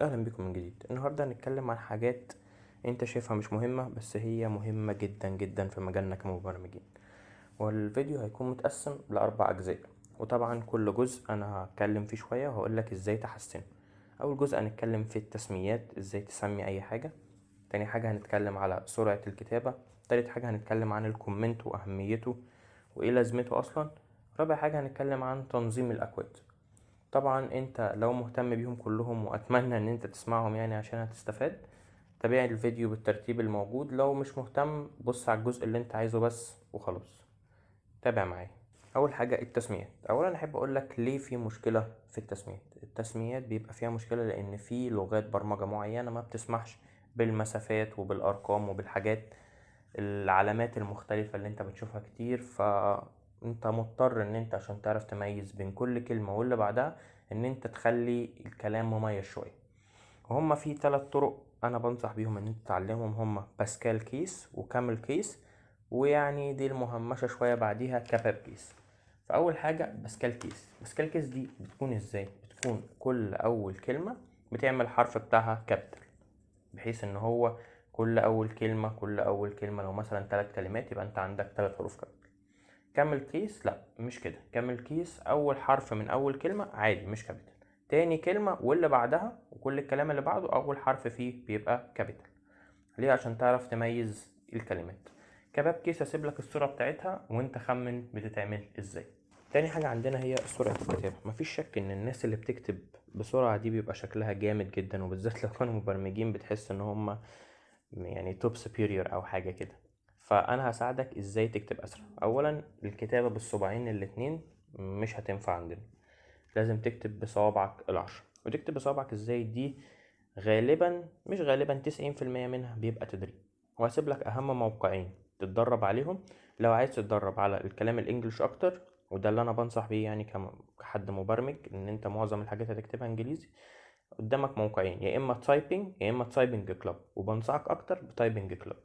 اهلا بكم من جديد. النهارده هنتكلم عن حاجات انت شايفها مش مهمة بس هي مهمة جدا جدا في مجالنا كمبرمجين. والفيديو هيكون متقسم لأربع أجزاء، وطبعا كل جزء أنا هتكلم فيه شوية وهقولك ازاي تحسنه. أول جزء هنتكلم في التسميات، ازاي تسمي أي حاجة. تاني حاجة هنتكلم على سرعة الكتابة. تالت حاجة هنتكلم عن الكومنت وأهميته وإيه لازمته أصلا. رابع حاجة هنتكلم عن تنظيم الأكواد. طبعا انت لو مهتم بيهم كلهم واتمنى ان انت تسمعهم يعني عشان هتستفاد، تابع الفيديو بالترتيب الموجود. لو مش مهتم بص على الجزء اللي انت عايزه بس وخلاص. تابع معايا. اول حاجة التسميات. اولا احب اقولك ليه في مشكلة في التسميات. التسميات بيبقى فيها مشكلة لان في لغات برمجة معينة ما بتسمحش بالمسافات وبالارقام وبالحاجات، العلامات المختلفة اللي انت بتشوفها كتير. فانت مضطر ان انت عشان تعرف تميز بين كل كلمة واللي بعدها ان انت تخلي الكلام مميز شوية. وهما في 3 طرق انا بنصح بيهم ان انت تتعلمهم، هما باسكال كيس وكامل كيس، ويعني دي المهمشة شوية بعديها كاباب كيس. فاول حاجة باسكال كيس. باسكال كيس دي بتكون ازاي؟ بتكون كل اول كلمة بتعمل الحرف بتاعها كابيتال، بحيث ان هو كل اول كلمة لو مثلا 3 كلمات يبقى انت عندك 3 حروف كامل. كامل كيس لا مش كده. كامل كيس اول حرف من اول كلمة عادي مش كابيتال، تاني كلمة واللي بعدها وكل الكلام اللي بعده اول حرف فيه بيبقى كابيتال. ليه؟ عشان تعرف تميز الكلمات. كباب كيس هسيب لك الصورة بتاعتها وانت خمن بتتعمل ازاي. تاني حاجة عندنا هي سرعة الكتابة. مفيش شك ان الناس اللي بتكتب بسرعة دي بيبقى شكلها جامد جدا، وبالذات لو كانوا مبرمجين بتحس ان هم يعني توب سوبيريور او حاجه كده. فانا هساعدك ازاي تكتب اسرع. اولا الكتابه بالصباعين الاتنين مش هتنفع عندنا، لازم تكتب بصوابعك العشر. وتكتب بصوابعك ازاي دي؟ غالبا مش غالبا 90% منها بيبقى تدريب. وهسيب لك اهم موقعين تتدرب عليهم لو عايز تتدرب على الكلام الانجليش اكتر، وده اللي انا بنصح بيه يعني كحد مبرمج، ان انت معظم الحاجات هتكتبها انجليزي. قدامك موقعين، يا اما تايبنج يا اما تايبنج كلاب، وبنصحك اكتر بتايبنج كلاب.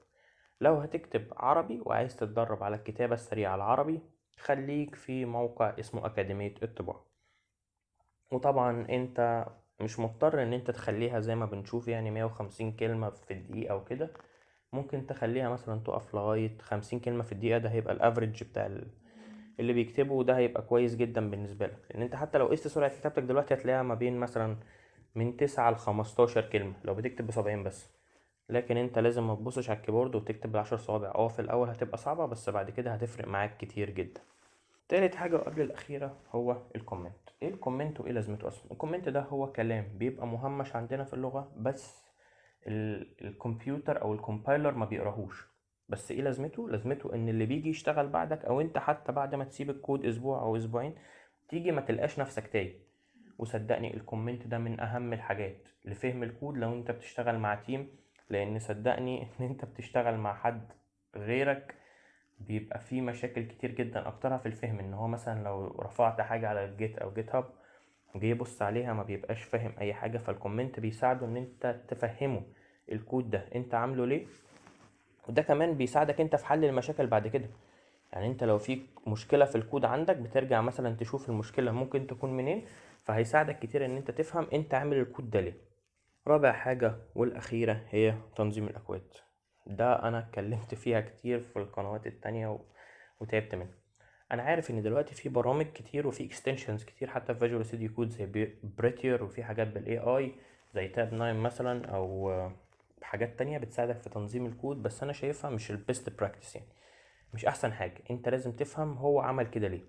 لو هتكتب عربي وعايز تتدرب على الكتابة السريعة العربي، خليك في موقع اسمه أكاديمية الطباعة. وطبعا انت مش مضطر ان انت تخليها زي ما بنشوف يعني 150 كلمة في الدقيقة او كده. ممكن تخليها مثلا تقف لغاية 50 كلمة في الدقيقة، ده هيبقى الافريج بتاع اللي بيكتبه، وده هيبقى كويس جدا بالنسبة لك. لان انت حتى لو قست سرعة كتابتك دلوقتي هتلاقيها ما بين مثلا من 9 ل 15 كلمة لو بتكتب بصبعين بس. لكن انت لازم ما تبصش على الكيبورد وتكتب ب10 صوابع. في الاول هتبقى صعبة بس بعد كده هتفرق معاك كتير جدا. تالت حاجة وقبل الأخيرة هو الكومنت. ايه الكومنت وايه لازمته أصلا؟ الكومنت ده هو كلام بيبقى مهمش عندنا في اللغة، بس الكمبيوتر أو الكومبايلر ما بيقراهوش. بس ايه لازمته؟ لازمته ان اللي بيجي يشتغل بعدك او انت حتى بعد ما تسيب الكود اسبوع او اسبوعين تيجي ما تلقاش نفسك تايه. وصدقني الكومنت ده من اهم الحاجات لفهم الكود لو انت بتشتغل مع تيم. لان صدقني ان انت بتشتغل مع حد غيرك بيبقى فيه مشاكل كتير جدا، اكترها في الفهم. ان هو مثلا لو رفعت حاجة على الجيت او جيت هاب جه يبص عليها ما بيبقاش فاهم اي حاجة، فالكومنت بيساعده ان انت تفهمه الكود ده انت عامله ليه. وده كمان بيساعدك انت في حل المشاكل بعد كده. يعني انت لو في مشكلة في الكود عندك بترجع مثلا تشوف المشكلة ممكن تكون منين، فهيساعدك كتير ان انت تفهم انت عامل الكود ده ليه. رابع حاجة والأخيرة هي تنظيم الأكواد. ده أنا اتكلمت فيها كتير في القنوات التانية وتعبت منها. أنا عارف إن دلوقتي في برامج كتير وفي اكستنشنز كتير حتى في فيجوال ستوديو كود زي بريتير، وفي حاجات بالاي اي زي تاب 9 مثلا، أو حاجات تانية بتساعدك في تنظيم الكود. بس أنا شايفها مش البيست براكتس يعني، مش أحسن حاجة. أنت لازم تفهم هو عمل كده ليه.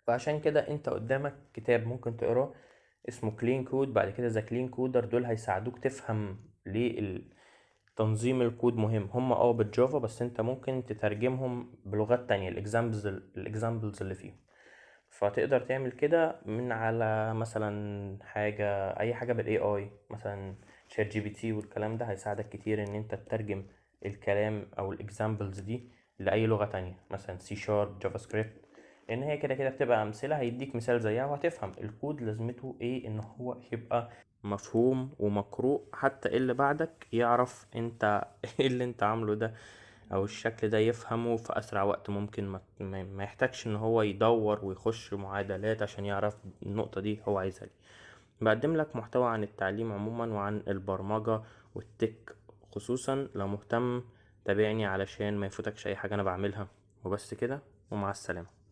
فعشان كده أنت قدامك كتاب ممكن تقراه اسمه كلين كود، بعد كده ذا كلين كودر. دول هيساعدوك تفهم ليه تنظيم الكود مهم. هم بالجافا بس انت ممكن تترجمهم بلغات تانية، الاكزامبلز اللي فيهم. فتقدر تعمل كده من على مثلا اي حاجة بالاي اي، مثلا شات جي بي تي والكلام ده هيساعدك كتير ان انت تترجم الكلام او الاكزامبلز دي لاي لغة تانية، مثلا سي شارب، جافا سكريبت. لان هي كده كده بتبقى امثلة، هيديك مثال زيها وهتفهم الكود لازمته ايه، ان هو يبقى مفهوم ومقروء حتى اللي بعدك يعرف انت ايه اللي انت عامله ده، او الشكل ده يفهمه في اسرع وقت ممكن. ما يحتاجش ان هو يدور ويخش معادلات عشان يعرف النقطة دي هو عايزها ليه. بقدم لك محتوى عن التعليم عموما وعن البرمجة والتك خصوصا. لو مهتم تابعني علشان ما يفوتكش اي حاجة انا بعملها. وبس كده، ومع السلامة.